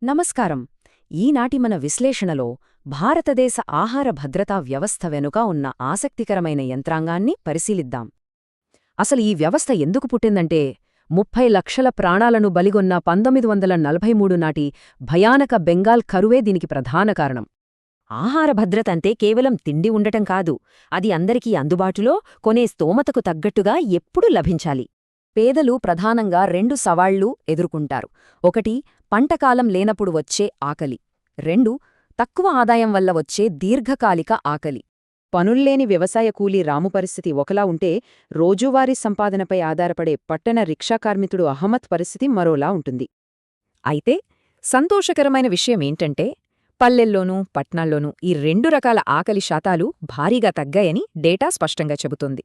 నమస్కారం. ఈనాటి మన విశ్లేషణలో భారతదేశ ఆహార భద్రతా వ్యవస్థ వెనుక ఉన్న ఆసక్తికరమైన యంత్రాంగాన్ని పరిశీలిద్దాం. అసలు ఈ వ్యవస్థ ఎందుకు పుట్టిందంటే 30 లక్షల ప్రాణాలను బలిగొన్న 1943 నాటి భయానక బెంగాల్ కరువే దీనికి ప్రధాన కారణం. ఆహార భద్రత అంటే కేవలం తిండి ఉండటం కాదు, అది అందరికీ అందుబాటులో కొనే స్తోమతకు తగ్గట్టుగా ఎప్పుడూ లభించాలి. పేదలు ప్రధానంగా 2 సవాళ్లు ఎదుర్కొంటారు. 1 పంటకాలం లేనప్పుడు వచ్చే ఆకలి, 2 తక్కువ ఆదాయం వల్ల వచ్చే దీర్ఘకాలిక ఆకలి. పనుల్లేని వ్యవసాయ కూలీ రాము పరిస్థితి ఒకలా ఉంటే, రోజువారీ సంపాదనపై ఆధారపడే పట్టణ రిక్షా కార్మికుడు అహ్మద్ పరిస్థితి మరోలా ఉంటుంది. అయితే సంతోషకరమైన విషయమేంటంటే, పల్లెల్లోనూ పట్నాల్లోనూ ఈ 2 రకాల ఆకలి శాతాలు భారీగా తగ్గాయని డేటా స్పష్టంగా చెబుతుంది.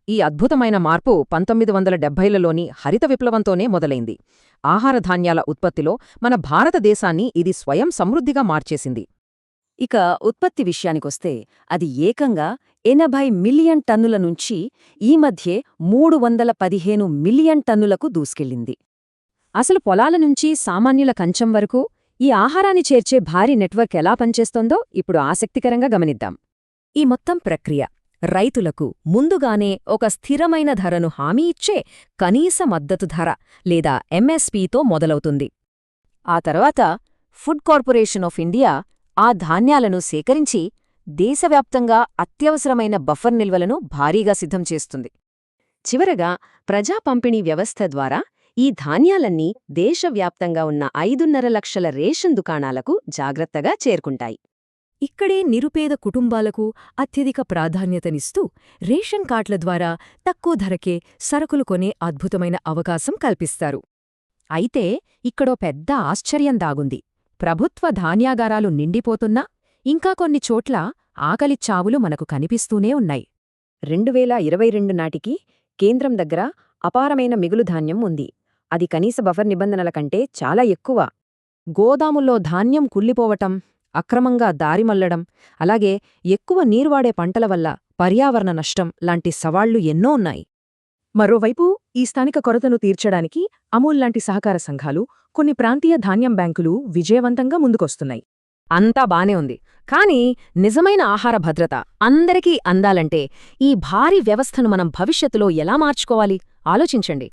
ఈ అద్భుతమైన మార్పు 1970లలోని హరిత విప్లవంతోనే మొదలైంది. ఆహారధాన్యాల ఉత్పత్తిలో మన భారతదేశాన్ని ఇది స్వయం సమృద్ధిగా మార్చేసింది. ఇక ఉత్పత్తి విషయానికొస్తే అది ఏకంగా 80 మిలియన్ టన్నుల నుంచి ఈ మధ్యే 315 మిలియన్ టన్నులకు దూసుకెళ్లింది. అసలు పొలాల నుంచి సామాన్యుల కంచం వరకు ఈ ఆహారాన్ని చేర్చే భారీ నెట్వర్క్ ఎలా పనిచేస్తోందో ఇప్పుడు ఆసక్తికరంగా గమనిద్దాం. ఈ మొత్తం ప్రక్రియ రైతులకు ముందుగానే ఒక స్థిరమైన ధరను హామీ ఇచ్చే కనీస మద్దతు ధర లేదా ఎంఎస్పీతో మొదలవుతుంది. ఆ తర్వాత ఫుడ్ కార్పొరేషన్ ఆఫ్ ఇండియా ఆ ధాన్యాలను సేకరించి దేశవ్యాప్తంగా అత్యవసరమైన బఫర్ నిల్వలను భారీగా సిద్ధం చేస్తుంది. చివరగా ప్రజా పంపిణీ వ్యవస్థ ద్వారా ఈ ధాన్యాలన్నీ దేశవ్యాప్తంగా ఉన్న 5.5 లక్షల రేషన్ దుకాణాలకు జాగ్రత్తగా చేరుకుంటాయి. ఇక్కడే నిరుపేద కుటుంబాలకు అత్యధిక ప్రాధాన్యతనిస్తూ రేషన్ కార్డుల ద్వారా తక్కువ ధరకే సరుకులు కొనే అద్భుతమైన అవకాశం కల్పిస్తారు. అయితే ఇక్కడో పెద్ద ఆశ్చర్యం దాగుంది. ప్రభుత్వ ధాన్యాగారాలు నిండిపోతున్నా ఇంకా కొన్ని చోట్ల ఆకలి చావులు మనకు కనిపిస్తూనే ఉన్నాయి. 2022 నాటికి కేంద్రం దగ్గర అపారమైన మిగులు ధాన్యం ఉంది. అది కనీస బఫర్ నిబంధనల కంటే చాలా ఎక్కువ. గోదాముల్లో ధాన్యం కుళ్ళిపోవటం, అక్రమంగా దారిమళ్లడం, అలాగే ఎక్కువ నీరువాడే పంటల వల్ల పర్యావరణ నష్టం లాంటి సవాళ్లు ఎన్నో ఉన్నాయి. మరోవైపు ఈ స్థానిక కొరతను తీర్చడానికి అమూల్ లాంటి సహకార సంఘాలు, కొన్ని ప్రాంతీయ ధాన్యం బ్యాంకులు విజయవంతంగా ముందుకొస్తున్నాయి. అంతా బానే ఉంది. కానీ నిజమైన ఆహార భద్రత అందరికీ అందాలంటే ఈ భారీ వ్యవస్థను మనం భవిష్యత్తులో ఎలా మార్చుకోవాలి ఆలోచించండి.